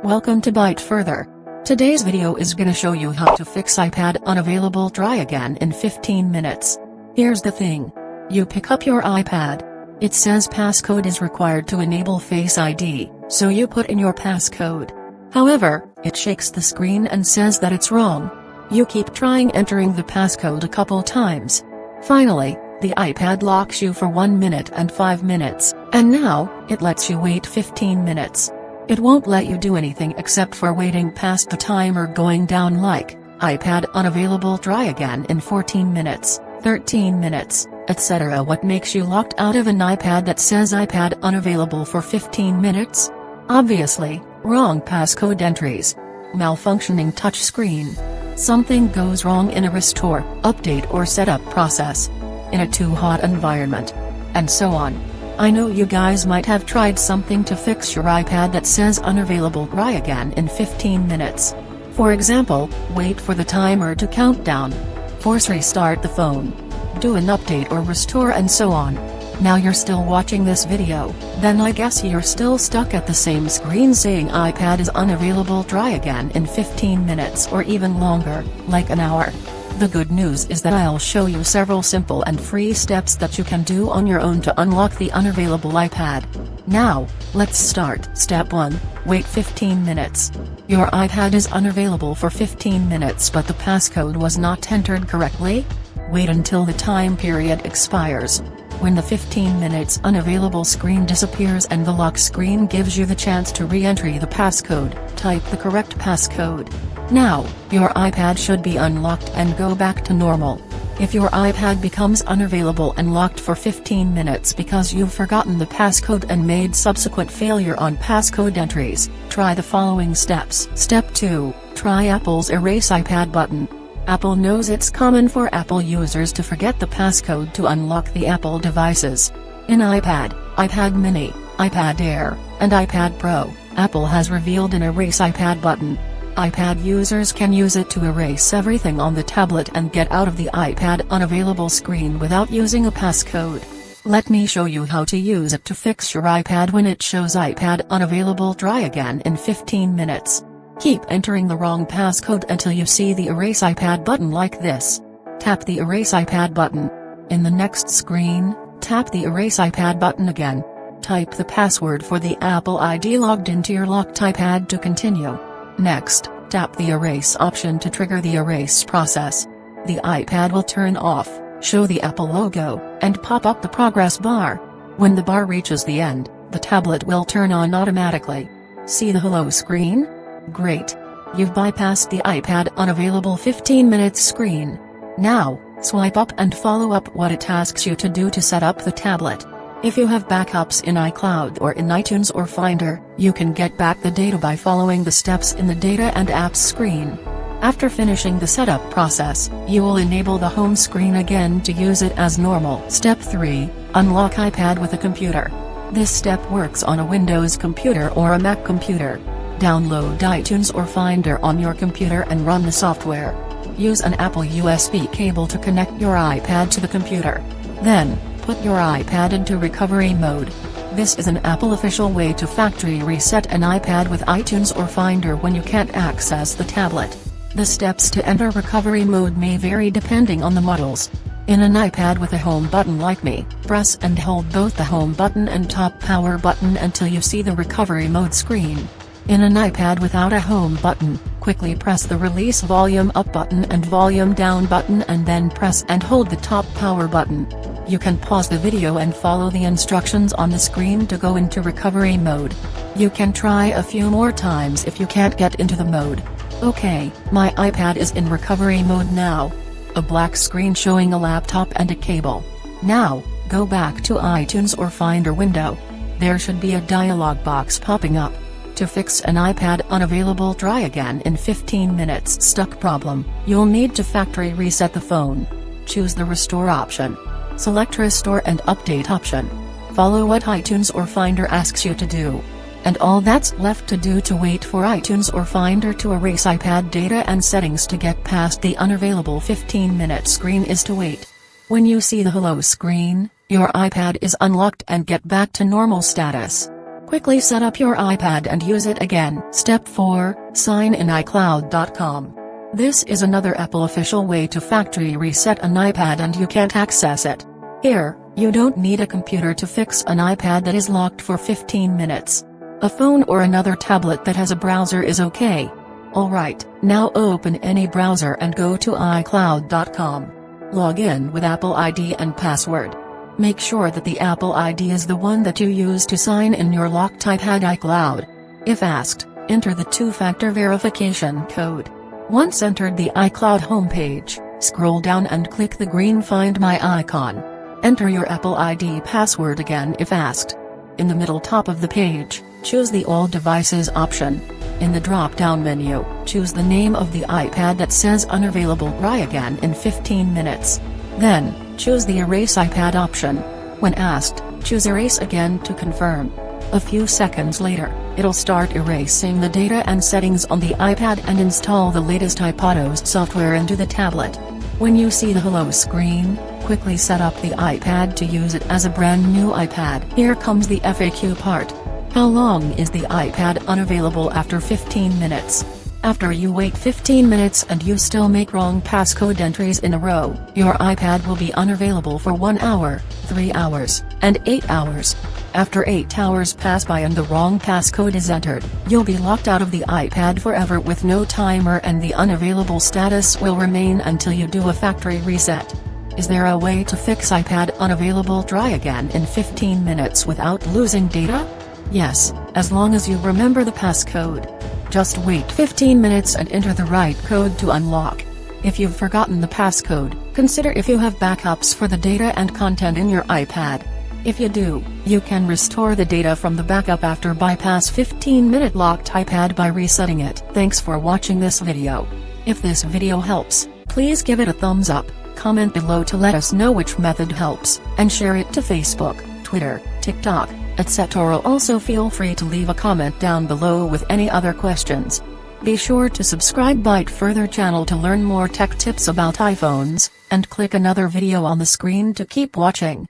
Welcome to Byte Further. Today's video is gonna show you how to fix iPad unavailable try again in 15 minutes. Here's the thing. You pick up your iPad. It says passcode is required to enable Face ID, so you put in your passcode. However, it shakes the screen and says that it's wrong. You keep trying entering the passcode a couple times. Finally, the iPad locks you for 1 minute and 5 minutes, and now, it lets you wait 15 minutes. It won't let you do anything except for waiting past the timer going down like, iPad unavailable try again in 14 minutes, 13 minutes, etc. What makes you locked out of an iPad that says iPad unavailable for 15 minutes? Obviously, wrong passcode entries. Malfunctioning touchscreen. Something goes wrong in a restore, update or setup process. In a too hot environment. And so on. I know you guys might have tried something to fix your iPad that says unavailable try again in 15 minutes. For example, wait for the timer to count down. Force restart the phone. Do an update or restore and so on. Now you're still watching this video, then I guess you're still stuck at the same screen saying iPad is unavailable try again in 15 minutes or even longer, like an hour. The good news is that I'll show you several simple and free steps that you can do on your own to unlock the unavailable iPad. Now, let's start. Step 1, wait 15 minutes. Your iPad is unavailable for 15 minutes but the passcode was not entered correctly? Wait until the time period expires. When the 15 minutes unavailable screen disappears and the lock screen gives you the chance to re-enter the passcode, type the correct passcode. Now, your iPad should be unlocked and go back to normal. If your iPad becomes unavailable and locked for 15 minutes because you've forgotten the passcode and made subsequent failure on passcode entries, try the following steps. Step 2, try Apple's Erase iPad button. Apple knows it's common for Apple users to forget the passcode to unlock the Apple devices. In iPad, iPad mini, iPad Air, and iPad Pro, Apple has revealed an Erase iPad button. iPad users can use it to erase everything on the tablet and get out of the iPad unavailable screen without using a passcode. Let me show you how to use it to fix your iPad when it shows iPad unavailable try again in 15 minutes. Keep entering the wrong passcode until you see the Erase iPad button like this. Tap the Erase iPad button. In the next screen, tap the Erase iPad button again. Type the password for the Apple ID logged into your locked iPad to continue. Next, tap the Erase option to trigger the erase process. The iPad will turn off, show the Apple logo, and pop up the progress bar. When the bar reaches the end, the tablet will turn on automatically. See the hello screen? Great. You've bypassed the iPad unavailable 15 minutes screen. Now, swipe up and follow up what it asks you to do to set up the tablet. If you have backups in iCloud or in iTunes or Finder, you can get back the data by following the steps in the Data and Apps screen. After finishing the setup process, you will enable the home screen again to use it as normal. Step 3, unlock iPad with a computer. This step works on a Windows computer or a Mac computer. Download iTunes or Finder on your computer and run the software. Use an Apple USB cable to connect your iPad to the computer. Then, put your iPad into recovery mode. This is an Apple official way to factory reset an iPad with iTunes or Finder when you can't access the tablet. The steps to enter recovery mode may vary depending on the models. In an iPad with a home button like me, press and hold both the home button and top power button until you see the recovery mode screen. In an iPad without a home button, quickly press the release volume up button and volume down button and then press and hold the top power button. You can pause the video and follow the instructions on the screen to go into recovery mode. You can try a few more times if you can't get into the mode. Okay, my iPad is in recovery mode now. A black screen showing a laptop and a cable. Now, go back to iTunes or Finder window. There should be a dialog box popping up. To fix an iPad unavailable try again in 15 minutes stuck problem, you'll need to factory reset the phone. Choose the restore option. Select restore and update option. Follow what iTunes or Finder asks you to do. And all that's left to do to wait for iTunes or Finder to erase iPad data and settings to get past the unavailable 15-minute screen is to wait. When you see the hello screen, your iPad is unlocked and get back to normal status. Quickly set up your iPad and use it again. Step 4. Sign in iCloud.com. This is another Apple official way to factory reset an iPad and you can't access it. Here, you don't need a computer to fix an iPad that is locked for 15 minutes. A phone or another tablet that has a browser is okay. Alright, now open any browser and go to iCloud.com. Log in with Apple ID and password. Make sure that the Apple ID is the one that you use to sign in your locked iPad iCloud. If asked, enter the two-factor verification code. Once entered the iCloud homepage, scroll down and click the green Find My icon. Enter your Apple ID password again if asked. In the middle top of the page, choose the All Devices option. In the drop-down menu, choose the name of the iPad that says Unavailable. Try again in 15 minutes. Then, choose the Erase iPad option. When asked, choose Erase again to confirm. A few seconds later, it'll start erasing the data and settings on the iPad and install the latest iPadOS software into the tablet. When you see the Hello screen, quickly set up the iPad to use it as a brand new iPad. Here comes the FAQ part. How long is the iPad unavailable after 15 minutes? After you wait 15 minutes and you still make wrong passcode entries in a row, your iPad will be unavailable for 1 hour, 3 hours, and 8 hours. After 8 hours pass by and the wrong passcode is entered, you'll be locked out of the iPad forever with no timer and the unavailable status will remain until you do a factory reset. Is there a way to fix iPad unavailable? Try again in 15 minutes without losing data? Yes, as long as you remember the passcode. Just wait 15 minutes and enter the right code to unlock. If you've forgotten the passcode, consider if you have backups for the data and content in your iPad. If you do, you can restore the data from the backup after bypass 15-minute locked iPad by resetting it. Thanks for watching this video. If this video helps, please give it a thumbs up, comment below to let us know which method helps, and share it to Facebook, Twitter, TikTok, etc. Also feel free to leave a comment down below with any other questions. Be sure to subscribe Byte Further channel to learn more tech tips about iPhones, and click another video on the screen to keep watching.